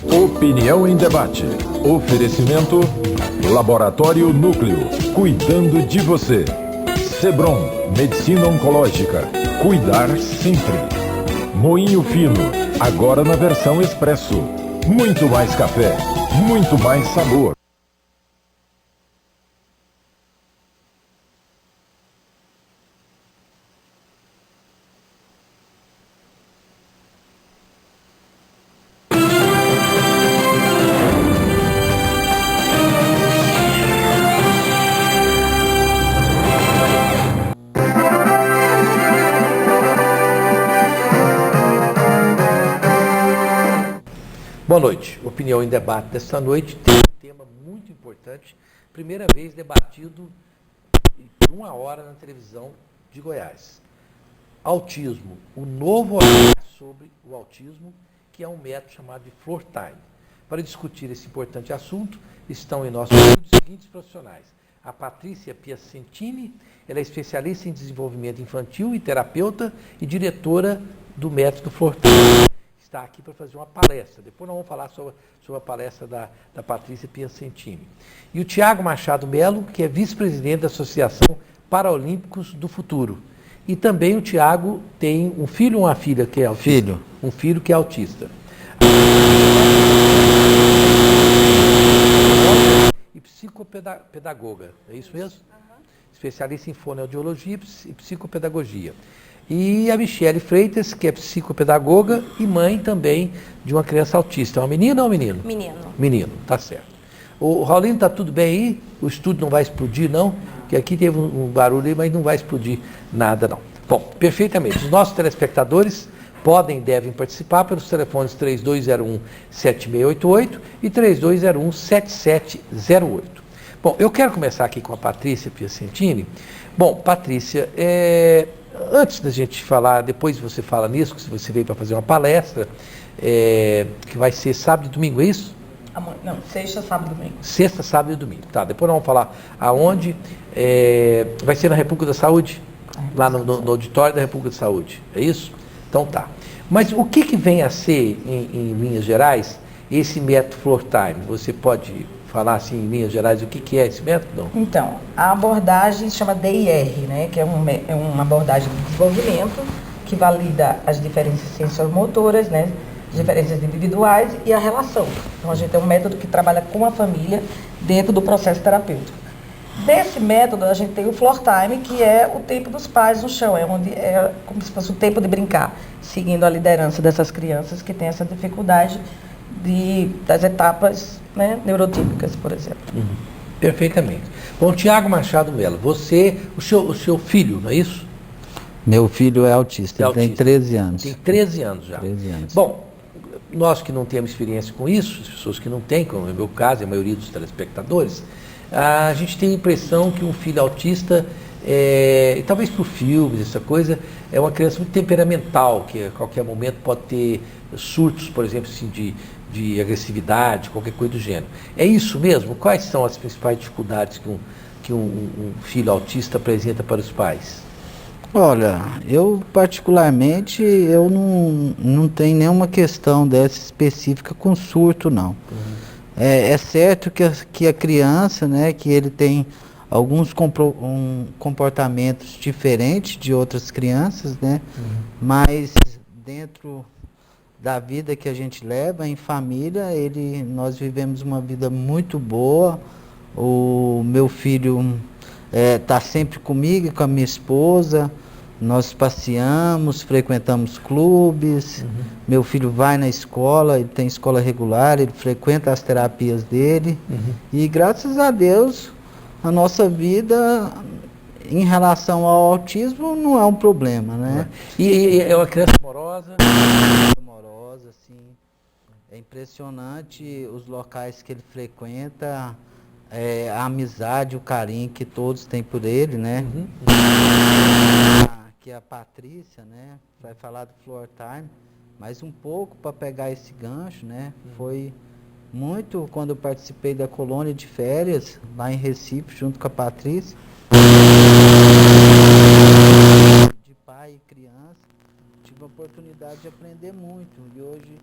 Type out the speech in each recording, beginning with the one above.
Opinião em debate. Oferecimento Laboratório Núcleo, cuidando de você. Sebron, Medicina Oncológica, cuidar sempre. Moinho Fino, agora na versão expresso. Muito mais café, muito mais sabor. Boa noite. Opinião em debate desta noite tem um tema muito importante, primeira vez debatido por 1 hora na televisão de Goiás. Autismo, o novo olhar sobre o autismo, que é um método chamado de Floor Time. Para discutir esse importante assunto, estão em nosso estúdio os seguintes profissionais. A Patrícia Piacentini, ela é especialista em desenvolvimento infantil e terapeuta e diretora do método Floor Time. Está aqui para fazer uma palestra. Depois nós vamos falar sobre a palestra da Patrícia Piacentini. E o Tiago Machado Melo, que é vice-presidente da Associação Paralímpicos do Futuro. E também o Tiago tem um filho ou uma filha que é autista? Um filho que é autista. E psicopedagoga, é isso mesmo? Especialista em fonoaudiologia e psicopedagogia. E a Michele Freitas, que é psicopedagoga e mãe também de uma criança autista. É uma menina ou um menino? Menino. Menino, tá certo. O Raulino, tá tudo bem aí? O estúdio não vai explodir, não? Porque aqui teve um barulho aí, mas não vai explodir nada, não. Bom, perfeitamente. Os nossos telespectadores podem e devem participar pelos telefones 3201-7688 e 3201-7708. Bom, eu quero começar aqui com a Patrícia Piacentini. Bom, Patrícia, antes da gente falar, depois você fala nisso, que você veio para fazer uma palestra, que vai ser sábado e domingo, é isso? Não, sexta, sábado e domingo. Sexta, sábado e domingo. Tá, depois nós vamos falar aonde. Vai ser na República da Saúde? Lá no auditório da República da Saúde, é isso? Então tá. Mas o que vem a ser, em linhas gerais, esse método Floor Time? Você pode falar assim, em linhas gerais, o que é esse método? Não? Então, a abordagem se chama DIR, né, que é uma abordagem de desenvolvimento que valida as diferenças sensoromotoras, né, as diferenças individuais e a relação. Então, a gente tem um método que trabalha com a família dentro do processo terapêutico. Desse método, a gente tem o Floor Time, que é o tempo dos pais no chão, é como se fosse o tempo de brincar, seguindo a liderança dessas crianças que têm essa dificuldade das etapas, né, neurotípicas, por exemplo. Perfeitamente. Bom, Tiago Machado Melo, o seu filho, não é isso? Meu filho é autista, ele tem 13 anos. Tem 13 anos já. 13 anos. Bom, nós que não temos experiência com isso, as pessoas que não têm, como é o meu caso e a maioria dos telespectadores, a gente tem a impressão que um filho autista, e talvez por filmes, essa coisa, é uma criança muito temperamental, que a qualquer momento pode ter surtos, por exemplo, assim, de agressividade, qualquer coisa do gênero. É isso mesmo? Quais são as principais dificuldades que um filho autista apresenta para os pais? Olha, eu particularmente, eu não tenho nenhuma questão dessa específica com surto, não. É certo que a criança, né, que ele tem alguns comportamentos diferentes de outras crianças, né, mas dentro da vida que a gente leva em família, nós vivemos uma vida muito boa. O meu filho está sempre comigo e com a minha esposa. Nós passeamos, frequentamos clubes. Meu filho vai na escola, ele tem escola regular, ele frequenta as terapias dele. E graças a Deus, a nossa vida em relação ao autismo não é um problema, né? E é uma criança amorosa? Amorosa, assim. É impressionante os locais que ele frequenta, a amizade, o carinho que todos têm por ele, né? Que a Patrícia, né, vai falar do Floor Time, mas um pouco para pegar esse gancho, né? Foi muito quando eu participei da colônia de férias lá em Recife, junto com a Patrícia, de pai e criança, tive a oportunidade de aprender muito e hoje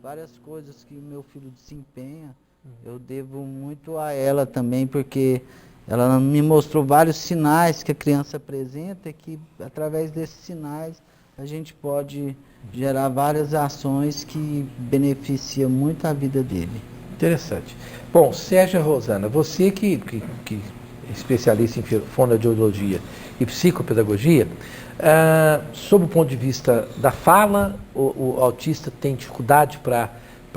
várias coisas que meu filho desempenha, eu devo muito a ela também, porque ela me mostrou vários sinais que a criança apresenta e que, através desses sinais, a gente pode gerar várias ações que beneficiam muito a vida dele. Interessante. Bom, Sérgio Rosana, você que é especialista em fonoaudiologia e psicopedagogia, sob o ponto de vista da fala, o autista tem dificuldade para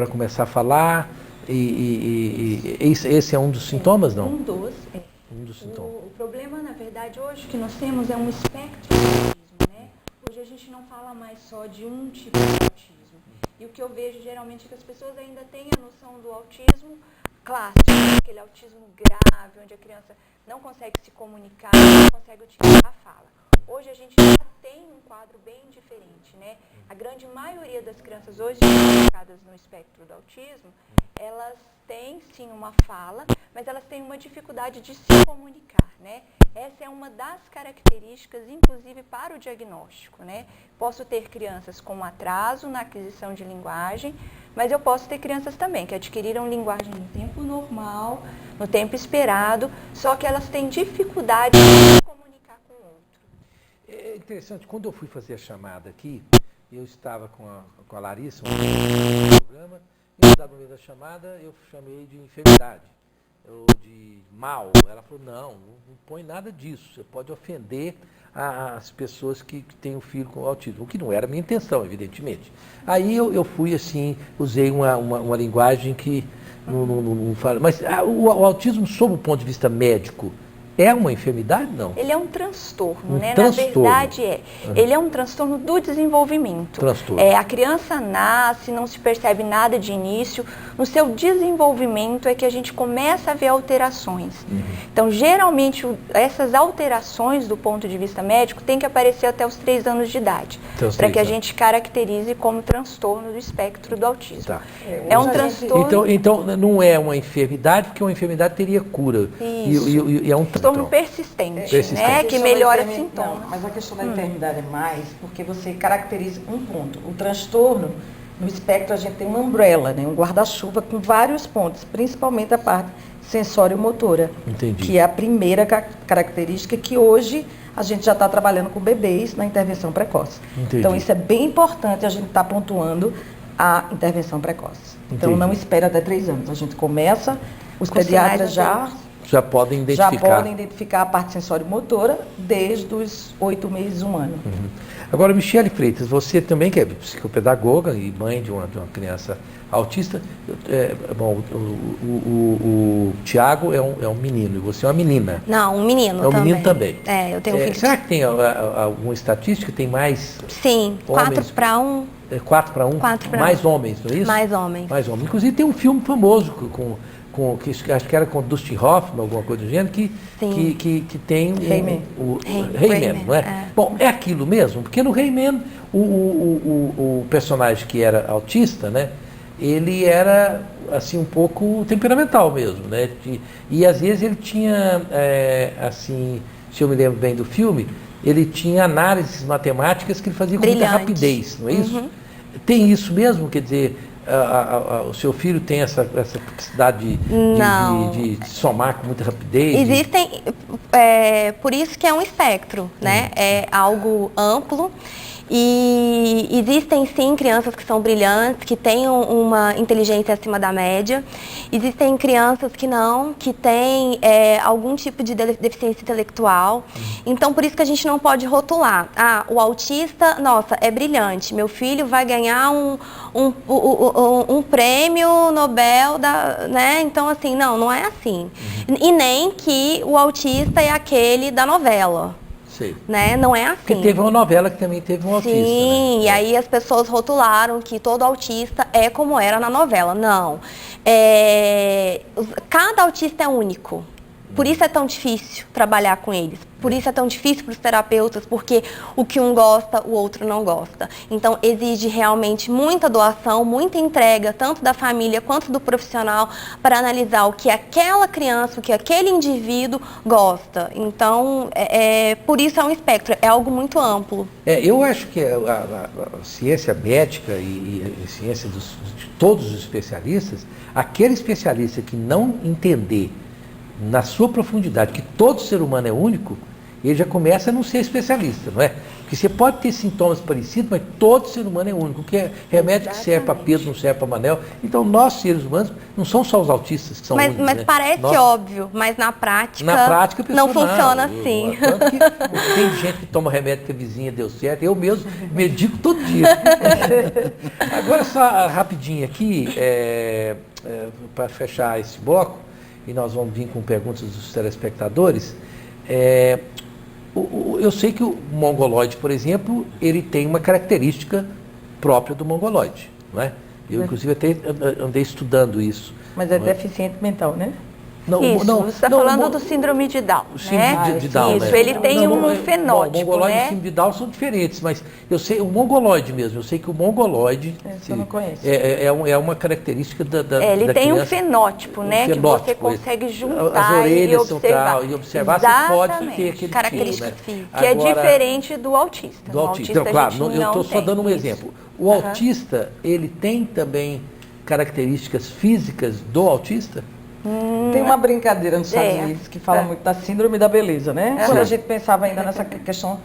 começar a falar, e esse é um dos sintomas, não? Um dos. Um dos sintomas. O problema, na verdade, hoje que nós temos é um espectro de autismo, né? Hoje a gente não fala mais só de um tipo de autismo. E o que eu vejo geralmente é que as pessoas ainda têm a noção do autismo clássico, aquele autismo grave, onde a criança não consegue se comunicar, não consegue utilizar a fala. Hoje a gente já tem um quadro bem diferente, né? A grande maioria das crianças hoje diagnosticadas no espectro do autismo, elas têm sim uma fala, mas elas têm uma dificuldade de se comunicar, né? Essa é uma das características, inclusive, para o diagnóstico, né? Posso ter crianças com atraso na aquisição de linguagem, mas eu posso ter crianças também que adquiriram linguagem no tempo normal, no tempo esperado, só que elas têm dificuldade de se comunicar com o outro. É interessante, quando eu fui fazer a chamada aqui, eu estava com a Larissa, um programa, e no dado momento da chamada eu chamei de enfermidade, ou de mal. Ela falou, não põe nada disso, você pode ofender as pessoas que têm um filho com autismo, o que não era a minha intenção, evidentemente. Aí eu fui assim, usei uma linguagem que não fala, mas o autismo, sob o ponto de vista médico, é uma enfermidade, não? Ele é um transtorno, né? Transtorno. Na verdade, ele é um transtorno do desenvolvimento. Transtorno. A criança nasce, não se percebe nada de início. No seu desenvolvimento é que a gente começa a ver alterações. Então, geralmente, essas alterações, do ponto de vista médico, tem que aparecer até os 3 anos de idade, para que a gente caracterize como transtorno do espectro do autismo. Tá. É um transtorno... Então, não é uma enfermidade, porque uma enfermidade teria cura. E é um transtorno persistente, né? Que A melhora questão da sintomas. Não, mas a questão da enfermidade é mais porque você caracteriza um ponto. O transtorno, no espectro, a gente tem uma umbrella, né? Um guarda-chuva com vários pontos, principalmente a parte sensório-motora. Entendi. Que é a primeira característica que hoje a gente já está trabalhando com bebês na intervenção precoce. Entendi. Então, isso é bem importante a gente estar pontuando a intervenção precoce. Então, Entendi. não espera até 3 anos. A gente começa, os Com pediatras sinais já podem identificar. já podem identificar a parte sensório-motora desde os 8 meses, 1 ano. Agora, Michele Freitas, você também que é psicopedagoga e mãe de uma criança autista, o Tiago é um menino e você é uma menina. Não, um menino É um também. menino também. Eu tenho um filho. Será que tem alguma estatística? Tem mais Sim, 4 para 1. 4 para 1? 4 para 1. Mais homens, não é isso? Mais homens. Mais homens. Inclusive tem um filme famoso que acho que era com Dustin Hoffman, alguma coisa do gênero, que tem Rayman. o Rayman, Rayman, não é? Bom, é aquilo mesmo, porque no Rayman o personagem que era autista, né, ele era assim um pouco temperamental mesmo, né? E às vezes ele tinha, assim, se eu me lembro bem do filme, ele tinha análises matemáticas que ele fazia com muita rapidez, não é isso? Tem isso mesmo, quer dizer, o seu filho tem essa capacidade de somar com muita rapidez? Existem, por isso que é um espectro, né? É algo amplo. E existem sim crianças que são brilhantes, que têm uma inteligência acima da média. Existem crianças que não, que têm algum tipo de deficiência intelectual. Então, por isso que a gente não pode rotular. O autista, nossa, é brilhante. Meu filho vai ganhar um prêmio Nobel, né? Então, assim, não é assim. E nem que o autista é aquele da novela. Né? Não é assim. Porque teve uma novela que também teve um autista. Sim, né? E aí as pessoas rotularam que todo autista é como era na novela. Não. Cada autista é único. Por isso é tão difícil trabalhar com eles. Por isso é tão difícil para os terapeutas, porque o que um gosta, o outro não gosta. Então, exige realmente muita doação, muita entrega, tanto da família quanto do profissional, para analisar o que aquela criança, o que aquele indivíduo gosta. Então, por isso é um espectro, é algo muito amplo. Eu acho que a ciência médica e a ciência de todos os especialistas, aquele especialista que não entender na sua profundidade que todo ser humano é único, ele já começa a não ser especialista, não é? Porque você pode ter sintomas parecidos, mas todo ser humano é único. Que é remédio que serve para Pedro não serve para Manel. Então, nós, seres humanos, não são só os autistas que são únicos. Mas né? parece óbvio, mas na prática a pessoa não funciona assim. Tanto que tem gente que toma remédio que a vizinha deu certo. Eu mesmo medico todo dia. Agora, só rapidinho aqui, para fechar esse bloco, e nós vamos vir com perguntas dos telespectadores. Eu sei que o mongoloide, por exemplo, ele tem uma característica própria do mongoloide, não é? Eu, inclusive, até andei estudando isso. Mas é deficiente mental, né? Você está falando do síndrome de Down, síndrome de Down, isso, né? ele tem um fenótipo, o mongoloide e né? o síndrome de Down são diferentes, mas eu sei, o mongoloide mesmo, eu sei que o mongoloide eu não conheço. é uma característica da ele da tem criança, um fenótipo, né? Que você consegue juntar as orelhas e observar. E observar, você pode ter aquele característica tipo, né? física, que Agora, é diferente do autista. Do autista. Então, claro, eu estou só dando um exemplo. O autista, ele tem também características físicas do autista? Tem uma brincadeira nos Estados Unidos que fala muito da síndrome da beleza, né? Quando a gente pensava ainda nessa questão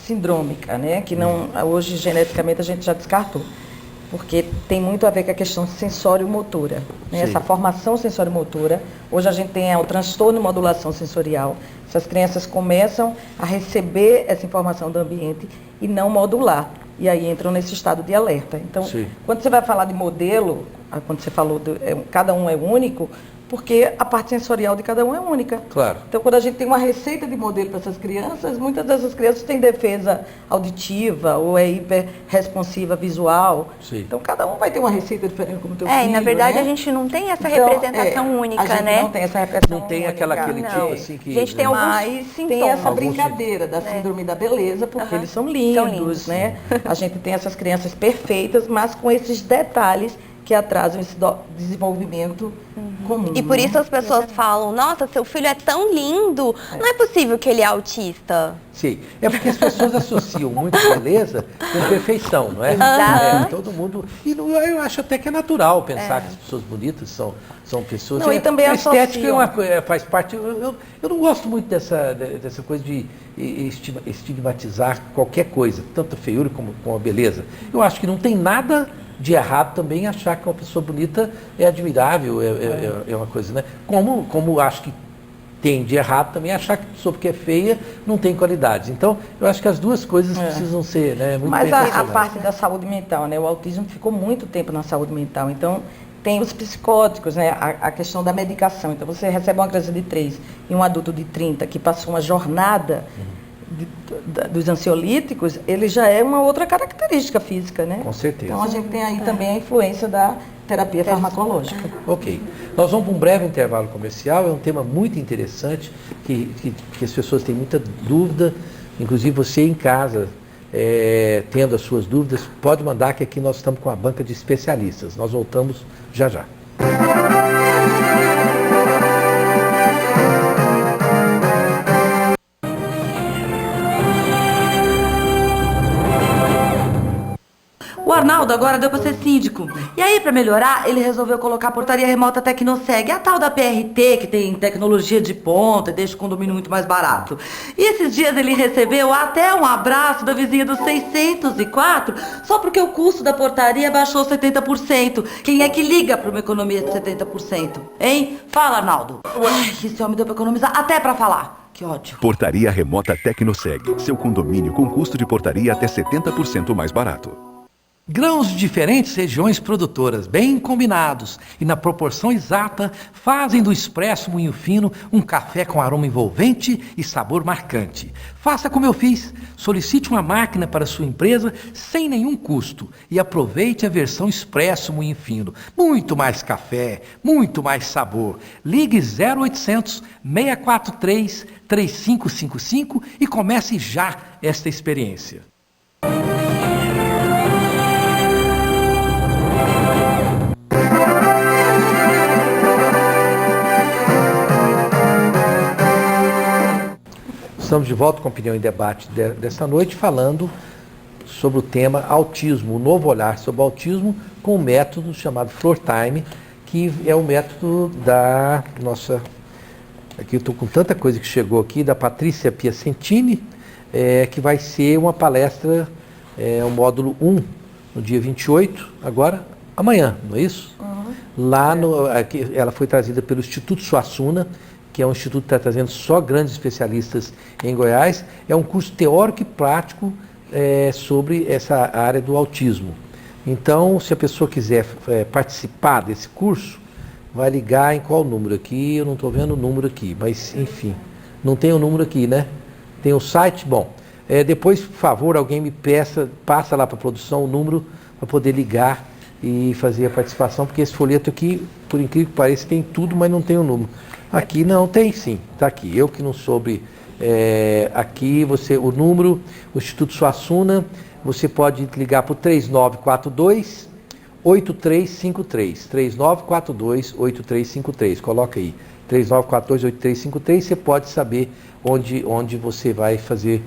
sindrômica, né? Que não, hoje geneticamente a gente já descartou. Porque tem muito a ver com a questão sensório-motora, né? Essa formação sensório-motora. Hoje a gente tem o transtorno de modulação sensorial. Essas crianças começam a receber essa informação do ambiente e não modular. E aí entram nesse estado de alerta. Então, quando você vai falar de modelo, quando você falou, cada um é único, porque a parte sensorial de cada um é única. Claro. Então, quando a gente tem uma receita de modelo para essas crianças, muitas dessas crianças têm defesa auditiva ou é hiperresponsiva visual. Sim. Então, cada um vai ter uma receita diferente como o teu filho, e na verdade né? a gente não tem essa representação única, a gente né? não tem essa representação Não tem única. aquele tipo assim que... A gente tem alguns Mas sintomas. tem essa Alguns brincadeira da síndrome da beleza, porque eles são lindos, né? A gente tem essas crianças perfeitas, mas com esses detalhes que atrasam esse desenvolvimento comum. E por isso as pessoas falam, nossa, seu filho é tão lindo, não é possível que ele é autista. Sim, é porque as pessoas associam muito beleza com perfeição, não é? Exato. Todo mundo... E eu acho até que é natural pensar que as pessoas bonitas são pessoas... Não, e também a estética associam. faz parte... Eu não gosto muito dessa coisa de estigmatizar qualquer coisa, tanto a feiura como a beleza. Eu acho que não tem nada de errado também achar que uma pessoa bonita é admirável, é uma coisa, né? Como acho que tem de errado também achar que a pessoa que é feia não tem qualidades. Então, eu acho que as duas coisas precisam ser, né, muito Mas bem a pensadas. parte da saúde mental, né? O autismo ficou muito tempo na saúde mental. Então, tem os psicóticos, né? A questão da medicação. Então, você recebe uma criança de 3 e um adulto de 30 que passou uma jornada dos ansiolíticos, ele já é uma outra característica física, né? Com certeza. Então a gente tem aí também a influência da terapia farmacológica. Ok. Nós vamos para um breve intervalo comercial, é um tema muito interessante, que as pessoas têm muita dúvida, inclusive você em casa, tendo as suas dúvidas, pode mandar que aqui nós estamos com a banca de especialistas. Nós voltamos já já. O Arnaldo agora deu pra ser síndico. E aí, pra melhorar, ele resolveu colocar a portaria remota Tecnoseg, a tal da PRT, que tem tecnologia de ponta e deixa o condomínio muito mais barato. E esses dias ele recebeu até um abraço da vizinha do 604, só porque o custo da portaria baixou 70%. Quem é que liga pra uma economia de 70%? Hein? Fala, Arnaldo. Ai, esse homem deu pra economizar até pra falar. Que ódio. Portaria remota Tecnoseg. Seu condomínio com custo de portaria até 70% mais barato. Grãos de diferentes regiões produtoras, bem combinados e na proporção exata, fazem do Expresso Moinho Fino um café com aroma envolvente e sabor marcante. Faça como eu fiz, solicite uma máquina para sua empresa sem nenhum custo e aproveite a versão Expresso Moinho Fino. Muito mais café, muito mais sabor. Ligue 0800 643 3555 e comece já esta experiência. Estamos de volta com a Opinião em Debate desta noite, falando sobre o tema autismo, o novo olhar sobre o autismo, com um método chamado Floor Time, que é o método da nossa... Aqui eu estou com tanta coisa que chegou aqui, da Patrícia Piacentini, que vai ser uma palestra, o módulo 1, no dia 28, agora, amanhã, não é isso? Uhum. Aqui, ela foi trazida pelo Instituto Suassuna, que é um instituto que está trazendo só grandes especialistas em Goiás. É um curso teórico e prático sobre essa área do autismo. Então, se a pessoa quiser participar desse curso, vai ligar em qual número aqui? Eu não estou vendo o número aqui, mas enfim, não tem o número aqui, né? Tem o site? Bom, depois, por favor, alguém me passa lá para a produção o número para poder ligar e fazer a participação, porque esse folheto aqui, por incrível que pareça, tem tudo, mas não tem o número. Aqui não, tem sim, está aqui. Eu que não soube, aqui o número, o Instituto Suassuna, você pode ligar para o 3942 8353, 3942 8353, coloca aí, 3942 8353, você pode saber onde você vai fazer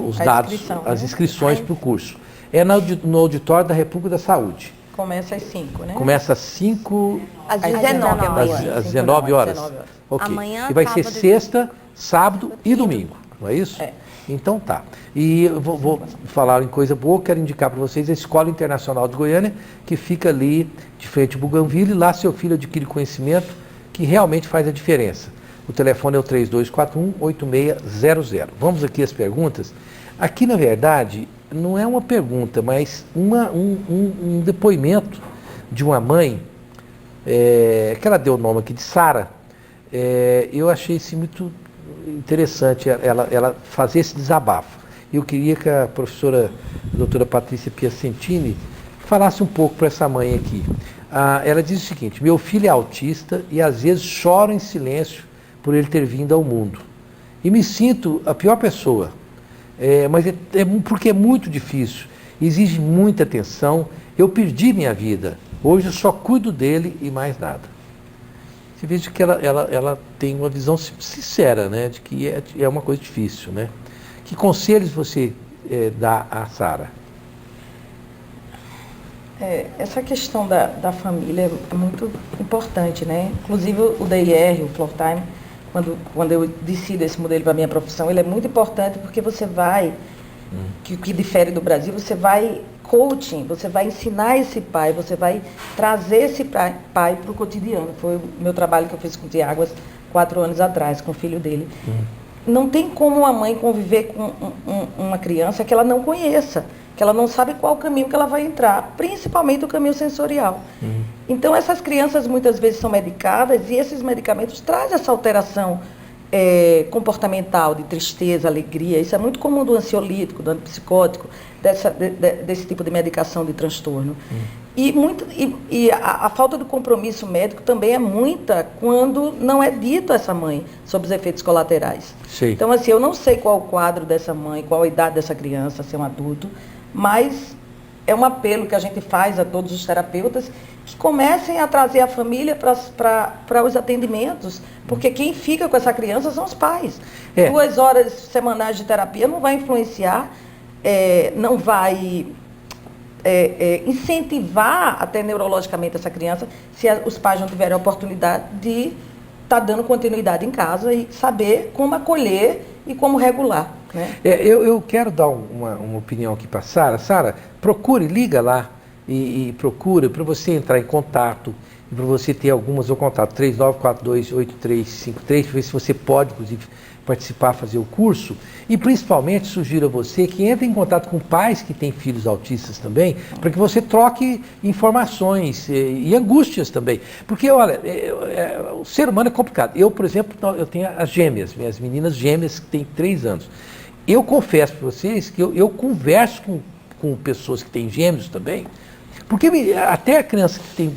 os dados, as inscrições para o curso. É no auditório da República da Saúde. Começa às 5, né? Começa às 5... Às 19 amanhã. Às 19 horas? Ok. Amanhã, e vai ser sábado, sexta, sábado e domingo, não é isso? É. Então tá. E eu vou falar em coisa boa, quero indicar para vocês a Escola Internacional de Goiânia, que fica ali de frente ao Bougainville, lá seu filho adquire conhecimento que realmente faz a diferença. O telefone é o 3241-8600. Vamos aqui às perguntas. Aqui, na verdade, não é uma pergunta, mas um depoimento de uma mãe, que ela deu o nome aqui de Sara. Eu achei isso muito interessante, ela fazer esse desabafo. Eu queria que a professora, a doutora Patrícia Piacentini, falasse um pouco para essa mãe aqui. Ela diz o seguinte: meu filho é autista e às vezes choro em silêncio por ele ter vindo ao mundo. E me sinto a pior pessoa. Mas porque é muito difícil, exige muita atenção. Eu perdi minha vida, hoje eu só cuido dele e mais nada. Você veja que ela tem uma visão sincera, né, de que é uma coisa difícil, né? Que conselhos você dá a Sara? Essa questão da família é muito importante, né? Inclusive o DIR, o Floor Time, quando eu decido esse modelo para a minha profissão, ele é muito importante porque você vai, que difere do Brasil, você vai coaching, você vai ensinar esse pai, você vai trazer esse pai para o cotidiano. Foi o meu trabalho que eu fiz com o Tiago 4 anos atrás, com o filho dele. Não tem como uma mãe conviver com uma criança que ela não conheça, que ela não sabe qual caminho que ela vai entrar, principalmente o caminho sensorial. Então, essas crianças muitas vezes são medicadas e esses medicamentos trazem essa alteração comportamental, de tristeza, alegria. Isso é muito comum do ansiolítico, do antipsicótico, desse tipo de medicação de transtorno. E a falta de compromisso médico também é muita quando não é dito a essa mãe sobre os efeitos colaterais. Sim. Então, assim, eu não sei qual o quadro dessa mãe, qual a idade dessa criança, se é um adulto, mas é um apelo que a gente faz a todos os terapeutas que comecem a trazer a família para os atendimentos, porque quem fica com essa criança são os pais. 2 horas semanais de terapia não vai influenciar, não vai incentivar até neurologicamente essa criança se os pais não tiverem a oportunidade de estar dando continuidade em casa e saber como acolher e como regular. Né? Eu quero dar uma opinião aqui para a Sara. Sara, liga lá e procura para você entrar em contato e para você ter algumas, eu contato 39428353, para ver se você pode, inclusive, participar, fazer o curso. E principalmente sugiro a você que entre em contato com pais que têm filhos autistas também, para que você troque informações e angústias também. Porque, olha, o ser humano é complicado. Eu, por exemplo, eu tenho as gêmeas, minhas meninas gêmeas que têm 3 anos. Eu confesso para vocês que eu converso com pessoas que têm gêmeos também, porque até a criança que tem,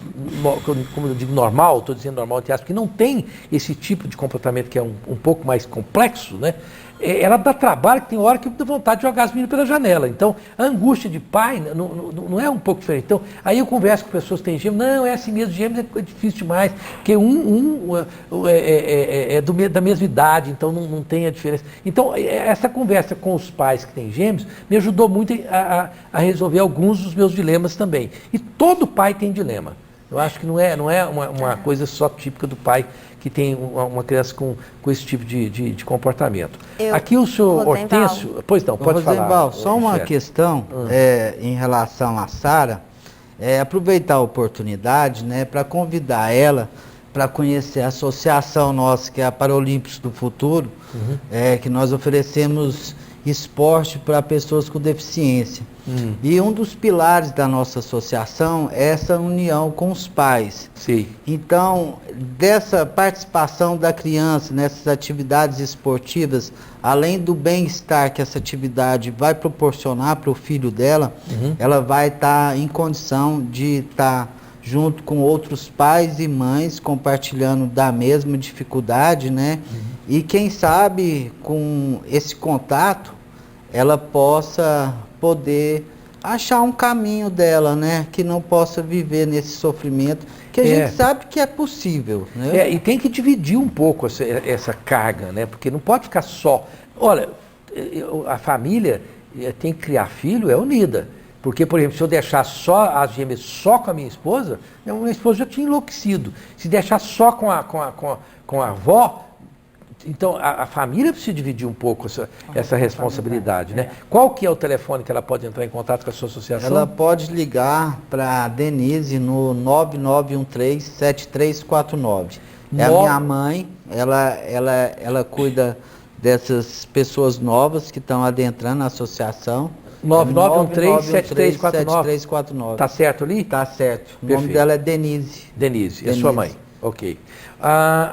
como eu digo, normal, estou dizendo normal, que não tem esse tipo de comportamento que é um pouco mais complexo, né? Ela dá trabalho, que tem hora que dá vontade de jogar as meninas pela janela. Então, a angústia de pai não é um pouco diferente. Então, aí eu converso com pessoas que têm gêmeos, não, é assim mesmo, gêmeos é difícil demais, porque da mesma idade, então não tem a diferença. Então, essa conversa com os pais que têm gêmeos me ajudou muito a resolver alguns dos meus dilemas também. E todo pai tem dilema. Eu acho que não é uma coisa só típica do pai que tem uma criança com esse tipo de comportamento. Aqui o senhor Hortêncio... Pois não, pode falar. Só uma questão em relação à Sara, aproveitar a oportunidade, né, para convidar ela para conhecer a associação nossa, que é a Paralímpicos do Futuro, que nós oferecemos esporte para pessoas com deficiência. E um dos pilares da nossa associação é essa união com os pais. Sim. Então, dessa participação da criança nessas atividades esportivas, além do bem-estar que essa atividade vai proporcionar para o filho dela, ela vai estar em condição de estar junto com outros pais e mães compartilhando da mesma dificuldade, né? E quem sabe com esse contato ela possa poder achar um caminho dela, né? Que não possa viver nesse sofrimento, que a gente sabe que é possível, né? E tem que dividir um pouco essa carga, né? Porque não pode ficar só. Olha, a família tem que criar filho, é unida. Porque, por exemplo, se eu deixar só as gêmeas só com a minha esposa já tinha enlouquecido. Se deixar só com a avó, então a família precisa dividir um pouco essa responsabilidade, né? Qual que é o telefone que ela pode entrar em contato com a sua associação? Ela pode ligar para a Denise no 9913-7349. É a minha mãe, ela cuida dessas pessoas novas que estão adentrando a associação. 9913-7349. Tá certo ali? Tá certo. O Perfeito. nome dela é Denise. Denise, é sua mãe. Ok.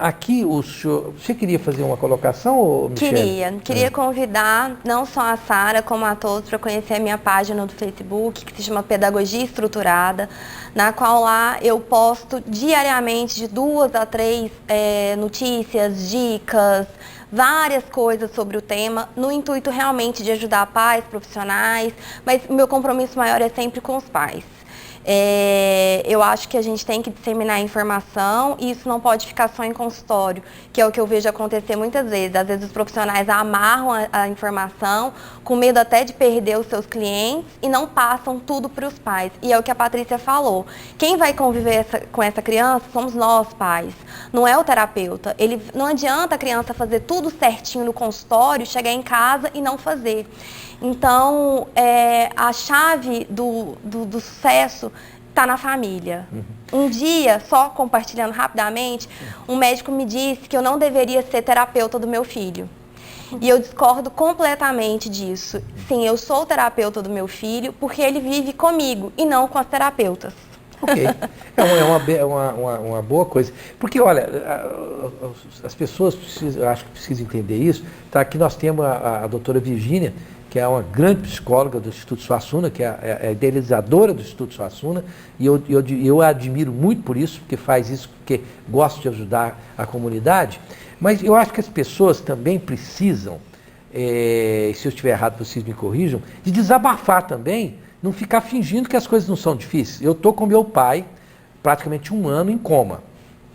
Aqui o senhor... Você queria fazer uma colocação, Michele? Queria convidar não só a Sara, como a todos, para conhecer a minha página do Facebook, que se chama Pedagogia Estruturada, na qual lá eu posto diariamente de 2 a 3 notícias, dicas, várias coisas sobre o tema, no intuito realmente de ajudar pais, profissionais, mas o meu compromisso maior é sempre com os pais. Eu acho que a gente tem que disseminar informação e isso não pode ficar só em consultório, que é o que eu vejo acontecer muitas vezes. Às vezes os profissionais amarram a informação, com medo até de perder os seus clientes e não passam tudo para os pais. E é o que a Patrícia falou. Quem vai conviver com essa criança somos nós, pais. Não é o terapeuta. Não adianta a criança fazer tudo certinho no consultório, chegar em casa e não fazer. Então, a chave do sucesso está na família. Um dia, só compartilhando rapidamente, um médico me disse que eu não deveria ser terapeuta do meu filho. E eu discordo completamente disso. Sim, eu sou terapeuta do meu filho porque ele vive comigo e não com as terapeutas. Ok. É uma boa coisa. Porque, olha, as pessoas acho que precisam entender isso. Tá? Aqui nós temos a doutora Virgínia, que é uma grande psicóloga do Instituto Suassuna, que é a idealizadora do Instituto Suassuna, e eu a admiro muito por isso, porque faz isso porque gosta de ajudar a comunidade. Mas eu acho que as pessoas também precisam, se eu estiver errado, vocês me corrijam, de desabafar também, não ficar fingindo que as coisas não são difíceis. Eu estou com meu pai, praticamente 1 ano em coma,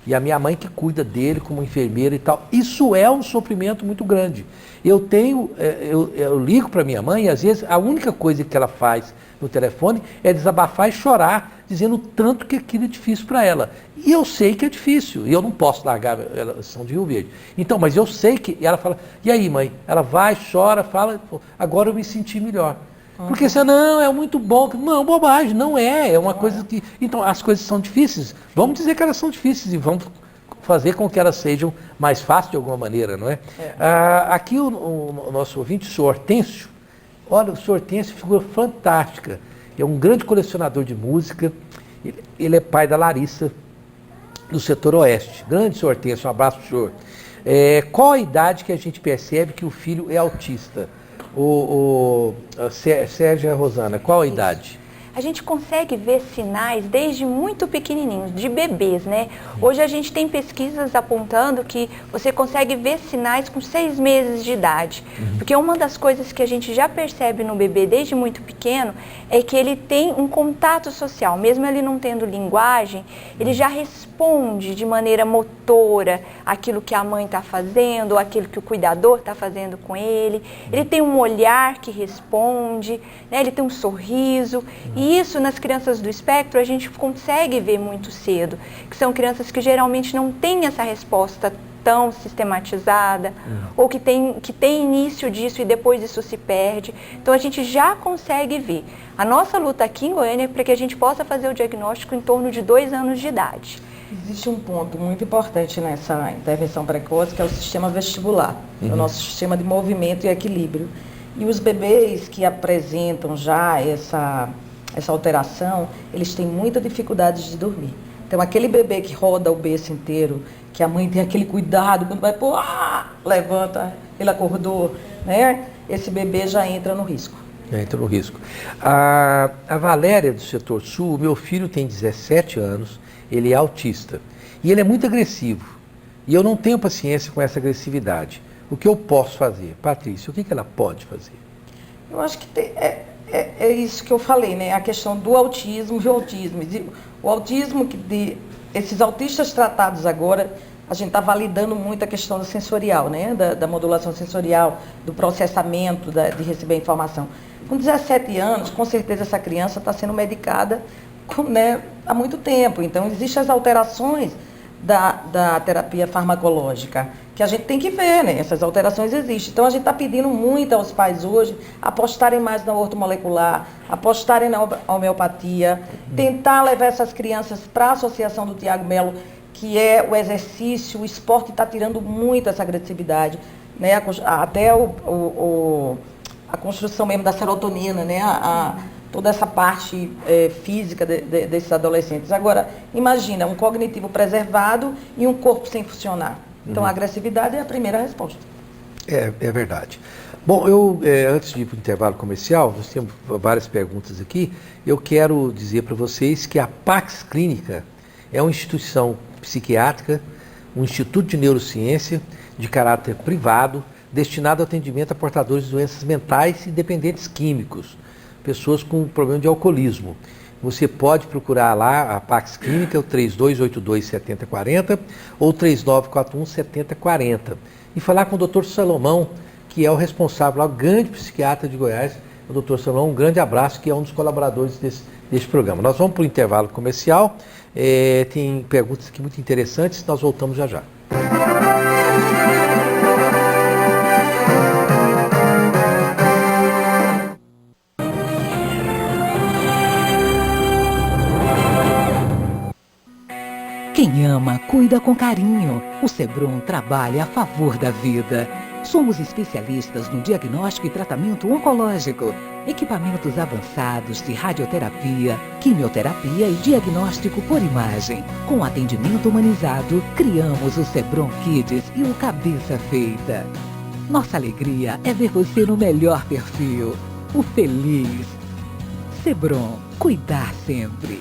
e a minha mãe que cuida dele como enfermeira e tal. Isso é um sofrimento muito grande. Eu ligo para minha mãe e às vezes a única coisa que ela faz no telefone é desabafar e chorar, dizendo o tanto que aquilo é difícil para ela. E eu sei que é difícil, e eu não posso largar, elas são de Rio Verde. Então, mas eu sei que, e ela fala, e aí mãe? Ela vai, chora, fala, agora eu me senti melhor. Porque você, não, é muito bom. Não, bobagem, não é. É uma coisa que... Então, as coisas são difíceis. Vamos dizer que elas são difíceis e vamos fazer com que elas sejam mais fáceis de alguma maneira, não é? Aqui o nosso ouvinte, o senhor Hortêncio, olha, o senhor Hortêncio é uma figura fantástica. É um grande colecionador de música. Ele é pai da Larissa, do setor oeste. Grande senhor Hortêncio, um abraço para o senhor. Qual a idade que a gente percebe que o filho é autista? Sérgio e Rosana, qual a idade? A gente consegue ver sinais desde muito pequenininhos, de bebês, né? Hoje a gente tem pesquisas apontando que você consegue ver sinais com 6 meses de idade. Porque uma das coisas que a gente já percebe no bebê desde muito pequeno é que ele tem um contato social. Mesmo ele não tendo linguagem, ele já responde de maneira motora aquilo que a mãe está fazendo, ou aquilo que o cuidador está fazendo com ele. Ele tem um olhar que responde, né? Ele tem um sorriso. E isso nas crianças do espectro a gente consegue ver muito cedo, que são crianças que geralmente não têm essa resposta tão sistematizada, ou que tem início disso e depois isso se perde. Então a gente já consegue ver. A nossa luta aqui em Goiânia é para que a gente possa fazer o diagnóstico em torno de 2 anos de idade. Existe um ponto muito importante nessa intervenção precoce, que é o sistema vestibular, o nosso sistema de movimento e equilíbrio. E os bebês que apresentam já essa alteração, eles têm muita dificuldade de dormir. Então, aquele bebê que roda o berço inteiro, que a mãe tem aquele cuidado, quando vai pôr, levanta, ele acordou, né? Esse bebê já entra no risco. Já entra no risco. A Valéria, do setor sul, meu filho tem 17 anos, ele é autista. E ele é muito agressivo. E eu não tenho paciência com essa agressividade. O que eu posso fazer? Patrícia, o que ela pode fazer? Eu acho que é isso que eu falei, né? A questão do autismo e o autismo. O autismo, esses autistas tratados agora, a gente está validando muito a questão sensorial, né? Da modulação sensorial, do processamento, de receber informação. Com 17 anos, com certeza essa criança está sendo medicada né, há muito tempo. Então, existem as alterações da terapia farmacológica, que a gente tem que ver, né? Essas alterações existem. Então, a gente está pedindo muito aos pais hoje apostarem mais na ortomolecular, apostarem na homeopatia, tentar levar essas crianças para a associação do Tiago Melo, que é o exercício, o esporte está tirando muito essa agressividade, né? Até a construção mesmo da serotonina, né? Toda essa parte física desses adolescentes. Agora, imagina, um cognitivo preservado e um corpo sem funcionar. Então, a agressividade é a primeira resposta. É verdade. Bom, antes de ir para o intervalo comercial, nós temos várias perguntas aqui. Eu quero dizer para vocês que a Pax Clínica é uma instituição psiquiátrica, um instituto de neurociência de caráter privado, destinado ao atendimento a portadores de doenças mentais e dependentes químicos, pessoas com problema de alcoolismo. Você pode procurar lá a Pax Clínica, o 3282-7040 ou 3941-7040. E falar com o Dr. Salomão, que é o responsável, o grande psiquiatra de Goiás, o Dr. Salomão, um grande abraço, que é um dos colaboradores desse programa. Nós vamos para o intervalo comercial, tem perguntas aqui muito interessantes, nós voltamos já já. Quem ama, cuida com carinho. O Sebron trabalha a favor da vida. Somos especialistas no diagnóstico e tratamento oncológico. Equipamentos avançados de radioterapia, quimioterapia e diagnóstico por imagem. Com atendimento humanizado, criamos o Sebron Kids e o Cabeça Feita. Nossa alegria é ver você no melhor perfil. O feliz. Sebron, cuidar sempre.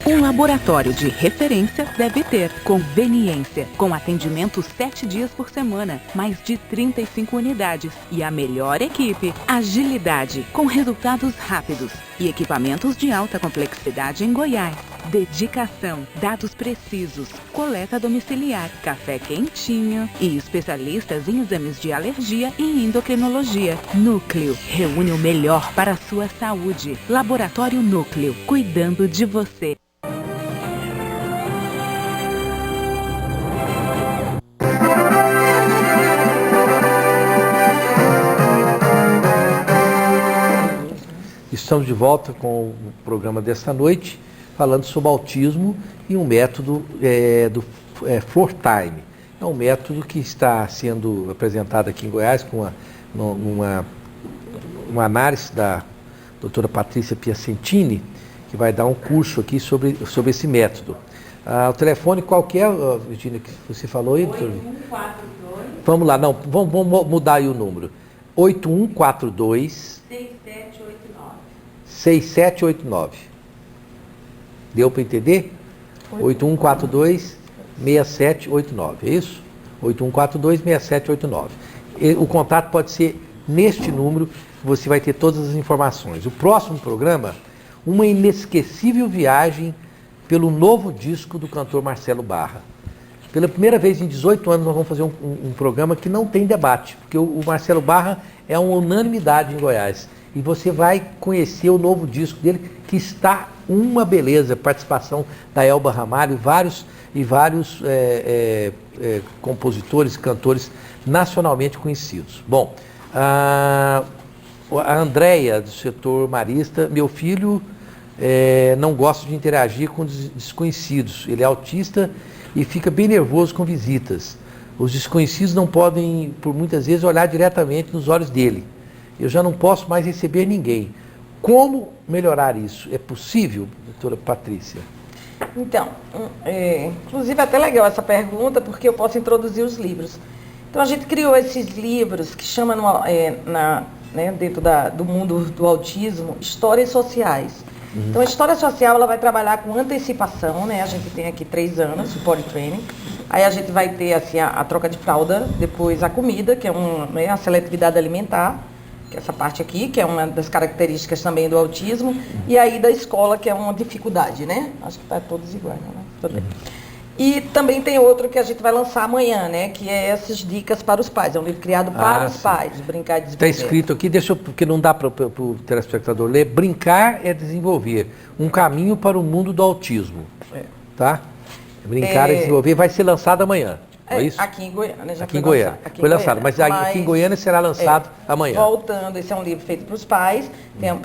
Um laboratório de referência deve ter conveniência, com atendimento 7 dias por semana, mais de 35 unidades e a melhor equipe, agilidade, com resultados rápidos e equipamentos de alta complexidade em Goiás. Dedicação, dados precisos, coleta domiciliar, café quentinho e especialistas em exames de alergia e endocrinologia. Núcleo, reúne o melhor para a sua saúde. Laboratório Núcleo, cuidando de você. estamos de volta com o programa desta noite, falando sobre autismo e um método do Floor Time. É um método que está sendo apresentado aqui em Goiás com uma análise da doutora Patrícia Piacentini, que vai dar um curso aqui sobre esse método. O telefone qualquer, Virginia, que você falou aí, doutor? 8142. Vamos lá, não, vamos mudar aí o número. 8142 6789. Deu para entender? 8142 6789, é isso? 8142-6789. O contato pode ser neste número, você vai ter todas as informações. O próximo programa, uma inesquecível viagem pelo novo disco do cantor Marcelo Barra. Pela primeira vez em 18 anos nós vamos fazer um programa que não tem debate, porque o Marcelo Barra é uma unanimidade em Goiás. E você vai conhecer o novo disco dele, que está uma beleza, participação da Elba Ramalho, vários compositores, cantores nacionalmente conhecidos. Bom, a Andréia, do setor marista, meu filho não gosta de interagir com desconhecidos. Ele é autista e fica bem nervoso com visitas. Os desconhecidos não podem, por muitas vezes, olhar diretamente nos olhos dele. Eu já não posso mais receber ninguém. Como melhorar isso? É possível, doutora Patrícia? Então, inclusive é até legal essa pergunta, porque eu posso introduzir os livros. Então, a gente criou esses livros que chama dentro do mundo do autismo, histórias sociais. Então, a história social ela vai trabalhar com antecipação, né? A gente tem aqui 3 anos, o potty training. Aí a gente vai ter assim, a troca de fralda, depois a comida, que é a seletividade alimentar, que é essa parte aqui, que é uma das características também do autismo, e aí da escola, que é uma dificuldade, né? Acho que está todos iguais, né? Tudo bem. E também tem outro que a gente vai lançar amanhã, né? Que é essas dicas para os pais. É um livro criado para os pais, Brincar e Desenvolver. Está escrito aqui, porque não dá para o telespectador ler. Brincar é desenvolver. Um caminho para o mundo do autismo. Tá? Brincar é desenvolver. Vai ser lançado amanhã. É isso? Aqui em Goiânia. Já aqui em Goiânia. Foi lançado, mas aqui em Goiânia será lançado amanhã. Voltando, esse é um livro feito para os pais.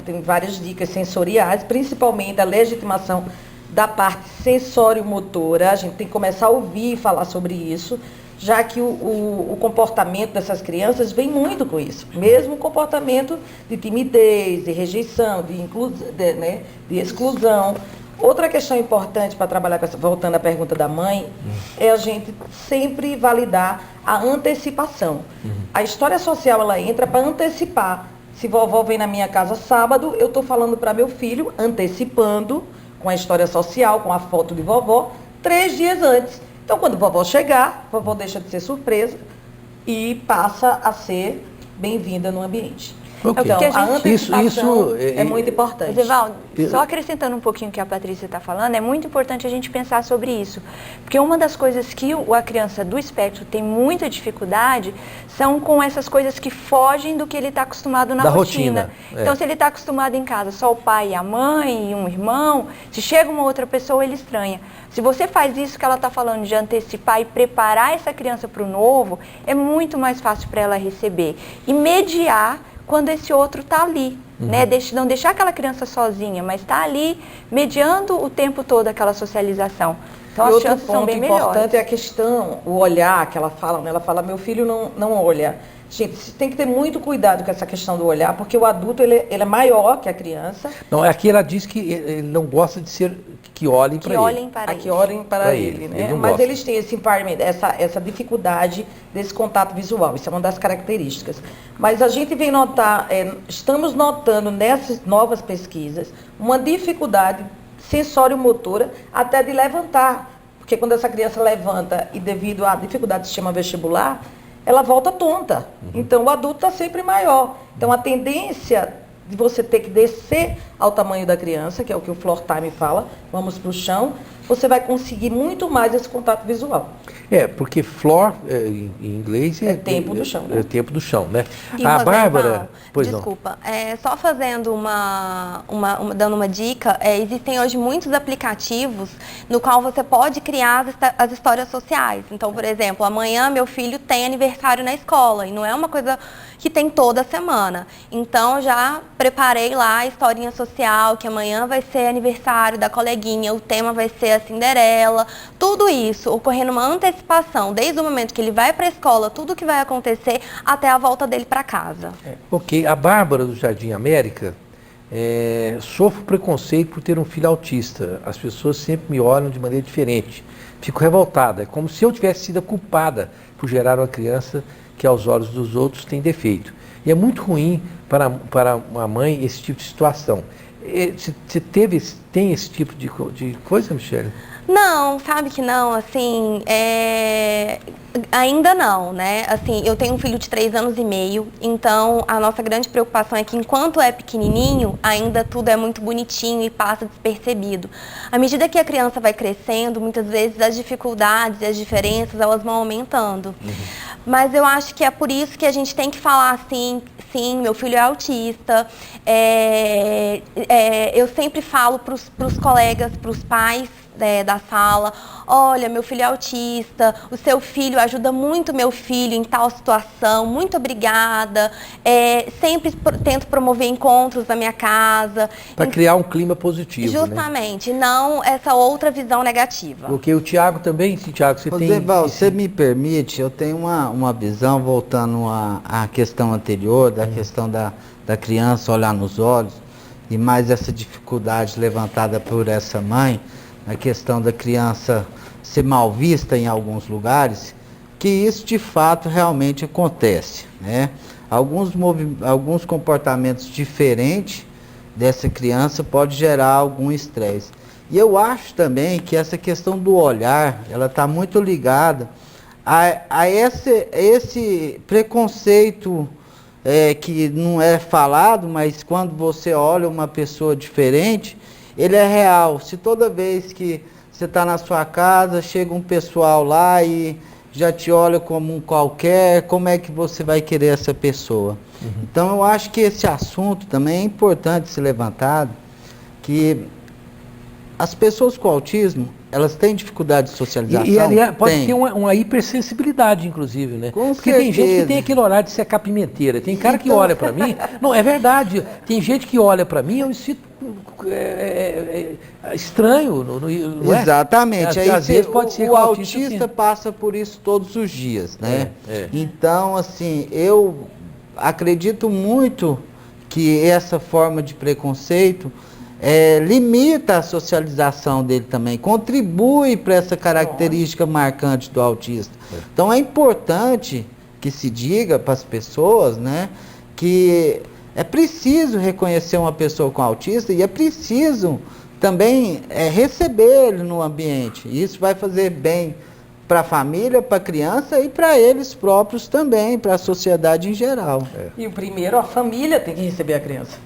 Tem várias dicas sensoriais, principalmente a legitimação da parte sensório-motora. A gente tem que começar a ouvir e falar sobre isso, já que o comportamento dessas crianças vem muito com isso. Mesmo o comportamento de timidez, de rejeição, de exclusão. Outra questão importante para trabalhar com essa, voltando à pergunta da mãe, é a gente sempre validar a antecipação. A história social ela entra para antecipar. Se vovó vem na minha casa sábado, eu estou falando para meu filho, antecipando, com a história social, com a foto de vovó, 3 dias antes. Então, quando vovó chegar, vovó deixa de ser surpresa e passa a ser bem-vinda no ambiente. Okay. Então, a antecipação é muito importante. Evaldo, só acrescentando um pouquinho o que a Patrícia está falando, é muito importante a gente pensar sobre isso. Porque uma das coisas que a criança do espectro tem muita dificuldade são com essas coisas que fogem do que ele está acostumado na rotina. Então, se ele está acostumado em casa só o pai e a mãe e um irmão, se chega uma outra pessoa, ele estranha. Se você faz isso que ela está falando de antecipar e preparar essa criança para o novo, é muito mais fácil para ela receber. E mediar quando esse outro está ali, né? Não deixar aquela criança sozinha, mas está ali mediando o tempo todo aquela socialização. Então as chances são bem melhores. Outro ponto importante é a questão, o olhar que ela fala, né? Ela fala, meu filho não olha. Gente, tem que ter muito cuidado com essa questão do olhar, porque o adulto ele é maior que a criança. Não, aqui ela diz que ele não gosta de ser que olhem para ele. Que olhem para ele, né? Ele mas gosta. eles têm esse impairment, essa dificuldade desse contato visual. Isso é uma das características. Mas a gente vem notar, estamos notando nessas novas pesquisas uma dificuldade sensório-motora até de levantar. Porque quando essa criança levanta e devido à dificuldade do sistema vestibular, ela volta tonta. Então, o adulto está sempre maior. Então, a tendência de você ter que descer ao tamanho da criança, que é o que o Floor Time fala, vamos para o chão, você vai conseguir muito mais esse contato visual. Porque floor, em inglês, É tempo do chão, né? É tempo do chão, né? E A Rosenval, Bárbara, pois não. desculpa, só fazendo dando uma dica, existem hoje muitos aplicativos no qual você pode criar as histórias sociais. Então, por exemplo, amanhã meu filho tem aniversário na escola e não é uma coisa que tem toda semana. Então, já preparei lá a historinha social, que amanhã vai ser aniversário da coleguinha, o tema vai ser a Cinderela, tudo isso ocorrendo uma antecipação, desde o momento que ele vai para a escola, tudo que vai acontecer até a volta dele para casa. Ok, a Bárbara do Jardim América sofre preconceito por ter um filho autista. As pessoas sempre me olham de maneira diferente. Fico revoltada, é como se eu tivesse sido a culpada por gerar uma criança que aos olhos dos outros tem defeito. E é muito ruim para uma mãe esse tipo de situação. Você tem esse tipo de coisa, Michele? Não, sabe que não, assim, ainda não, né? Assim, eu tenho um filho de 3 anos e meio, então a nossa grande preocupação é que enquanto é pequenininho, ainda tudo é muito bonitinho e passa despercebido. À medida que a criança vai crescendo, muitas vezes as dificuldades e as diferenças, elas vão aumentando. Mas eu acho que é por isso que a gente tem que falar assim, sim, meu filho é autista. Eu sempre falo para os colegas, para os pais da sala, olha, meu filho é autista, o seu filho ajuda muito meu filho em tal situação, muito obrigada. Sempre tento promover encontros na minha casa. Para criar um clima positivo, justamente, não essa outra visão negativa. Porque o Tiago também, Tiago, você tem... Rosenval, você me permite, eu tenho uma visão, voltando à questão anterior, da questão da criança olhar nos olhos, e mais essa dificuldade levantada por essa mãe, a questão da criança ser mal vista em alguns lugares, que isso de fato realmente acontece, né? Alguns comportamentos diferentes dessa criança pode gerar algum estresse. E eu acho também que essa questão do olhar, ela está muito ligada a esse preconceito que não é falado, mas quando você olha uma pessoa diferente, ele é real. Se toda vez que você está na sua casa, chega um pessoal lá e já te olha como um qualquer, como é que você vai querer essa pessoa? Então eu acho que esse assunto também é importante ser levantado, que as pessoas com autismo, elas têm dificuldade de socialização? E aliás, pode ter uma hipersensibilidade, inclusive, né? Com Porque certeza. tem gente que tem aquele horário de ser capimenteira. Tem cara que olha para mim... Não, é verdade. Tem gente que olha para mim, eu me sinto estranho, não é? Exatamente. Aí Às vezes pode ser o que autista passa por isso todos os dias, né? Então, assim, eu acredito muito que essa forma de preconceito limita a socialização dele também, contribui para essa característica marcante do autista. Então é importante que se diga para as pessoas, né, que é preciso reconhecer uma pessoa com autista e é preciso também receber ele no ambiente. Isso vai fazer bem para a família, para a criança e para eles próprios também, para a sociedade em geral. E o primeiro, a família tem que receber a criança.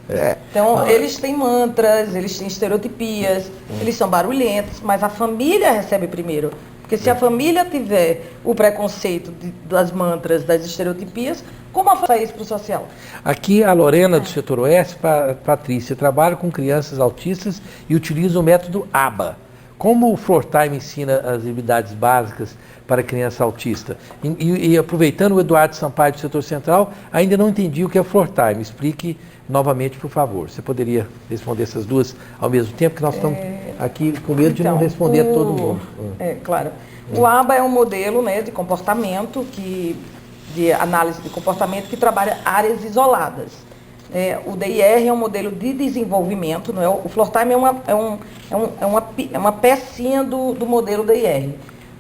Então, eles têm mantras, eles têm estereotipias, eles são barulhentos, mas a família recebe primeiro. Porque se a família tiver o preconceito das mantras, das estereotipias, como afastar isso para o social? Aqui a Lorena do setor Oeste, Patrícia, trabalha com crianças autistas e utiliza o método ABA. Como o Floor Time ensina as habilidades básicas para criança autista? E aproveitando o Eduardo Sampaio do setor central, ainda não entendi o que é Floor Time. Explique novamente, por favor. Você poderia responder essas duas ao mesmo tempo, que nós estamos aqui com medo de não responder a todo mundo. Claro. O ABA é um modelo, né, de comportamento, de análise de comportamento, que trabalha áreas isoladas. O DIR é um modelo de desenvolvimento, não é? O Floor Time é uma pecinha do modelo DIR.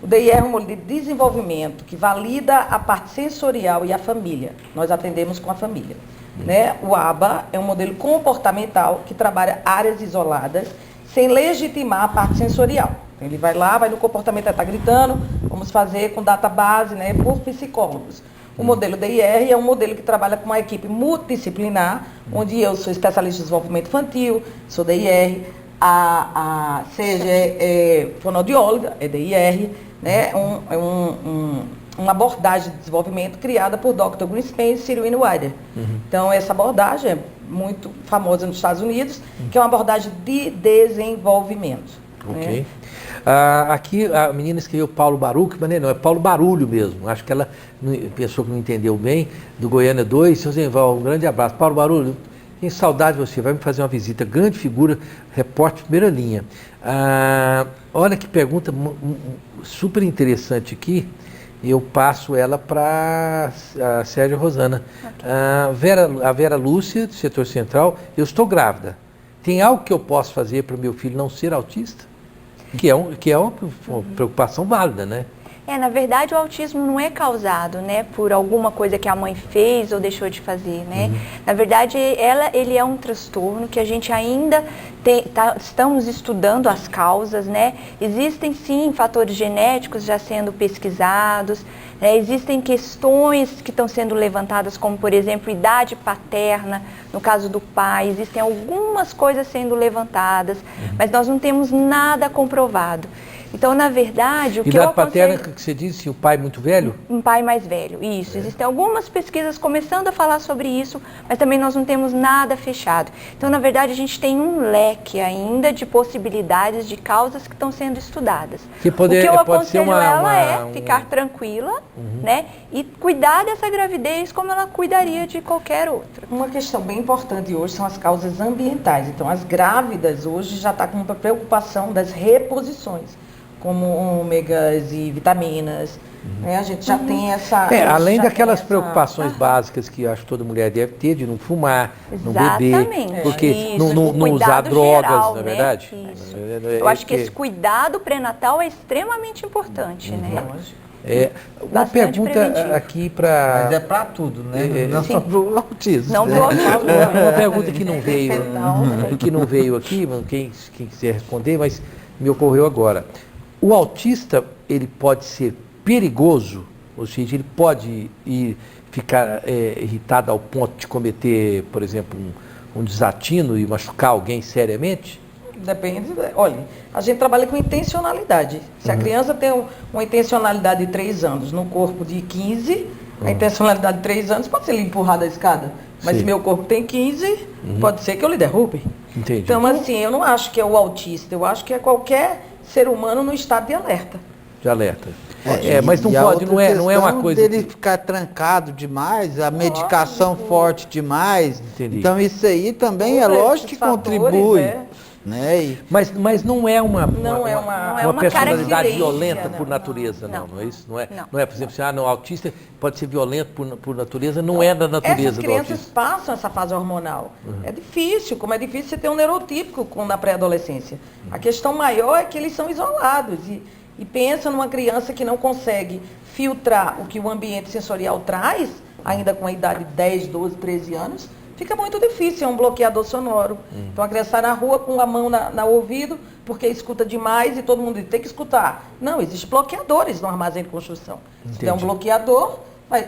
O DIR é um modelo de desenvolvimento que valida a parte sensorial e a família. Nós atendemos com a família. Né? O ABA é um modelo comportamental que trabalha áreas isoladas sem legitimar a parte sensorial. Então, ele vai lá, vai no comportamento, está gritando, vamos fazer com database, né, por psicólogos. O modelo DIR é um modelo que trabalha com uma equipe multidisciplinar, onde eu sou especialista em desenvolvimento infantil, sou DIR, a Sérgia é fonoaudióloga, é DIR, né? Uma abordagem de desenvolvimento criada por Dr. Greenspan e Cyril Wilder. Então, essa abordagem é muito famosa nos Estados Unidos, que é uma abordagem de desenvolvimento. Ok. Né? Aqui a menina escreveu Paulo Baruch, mas não, é Paulo Barulho mesmo. Acho que ela pensou que não entendeu bem, do Goiânia 2. Seu Zenval, um grande abraço. Paulo Barulho, tenho saudade de você, vai me fazer uma visita. Grande figura, repórter de primeira linha. Olha que pergunta super interessante aqui. Eu passo ela para a Sérgio Rosana. A Vera Lúcia, do setor central, eu estou grávida. Tem algo que eu posso fazer para o meu filho não ser autista? Que é uma preocupação válida, né? Na verdade, o autismo não é causado, né, por alguma coisa que a mãe fez ou deixou de fazer, né? Na verdade, ele é um transtorno que a gente ainda estamos estudando as causas, né? Existem sim fatores genéticos já sendo pesquisados, né? Existem questões que estão sendo levantadas, como por exemplo, idade paterna, no caso do pai, existem algumas coisas sendo levantadas, mas nós não temos nada comprovado. Então, na verdade, o que eu Idade paterna, aconselho... que você disse, o pai muito velho? Um pai mais velho, isso. Existem algumas pesquisas começando a falar sobre isso, mas também nós não temos nada fechado. Então, na verdade, a gente tem um leque ainda de possibilidades de causas que estão sendo estudadas. O que eu aconselho ela é ficar tranquila, né? E cuidar dessa gravidez como ela cuidaria de qualquer outra. Uma questão bem importante hoje são as causas ambientais. Então, as grávidas hoje já estão com uma preocupação das reposições, como ômegas e vitaminas, né? A gente já tem essa... além daquelas preocupações básicas que eu acho que toda mulher deve ter, de não fumar, não beber, porque não usar drogas, geral, não é verdade? Isso. Eu acho que esse cuidado pré-natal é extremamente importante, né? Uma pergunta aqui para... Mas é para tudo, né? Não só para o autismo. Não para o autismo. Uma pergunta que não veio aqui, quem quiser responder, mas me ocorreu agora. O autista, ele pode ser perigoso, ou seja, ele pode ficar irritado ao ponto de cometer, por exemplo, um desatino e machucar alguém seriamente? Depende. Olha, a gente trabalha com intencionalidade. Se a criança tem uma intencionalidade de 3 anos no corpo de 15, a intencionalidade de 3 anos pode ser ele empurrar da escada. Mas se meu corpo tem 15, pode ser que eu lhe derrube. Entendi. Então, assim, eu não acho que é o autista, eu acho que é qualquer ser humano no estado de alerta. De alerta. Mas não pode, não é uma coisa... dele ficar trancado demais, a medicação forte demais. Entendi. Então isso aí também é lógico que contribui. Né? Mas não é uma personalidade característica, violenta por natureza, não é isso? Não é, por exemplo, o autista pode ser violento por natureza, não é da natureza do autista. Essas crianças passam essa fase hormonal. É difícil, como é difícil você ter um neurotípico na pré-adolescência. A questão maior é que eles são isolados e pensa numa criança que não consegue filtrar o que o ambiente sensorial traz, ainda com a idade de 10, 12, 13 anos, fica muito difícil, é um bloqueador sonoro. Então a criança sai na rua com a mão no ouvido, porque escuta demais e todo mundo diz, tem que escutar. Não, existem bloqueadores no armazém de construção. Se der um bloqueador,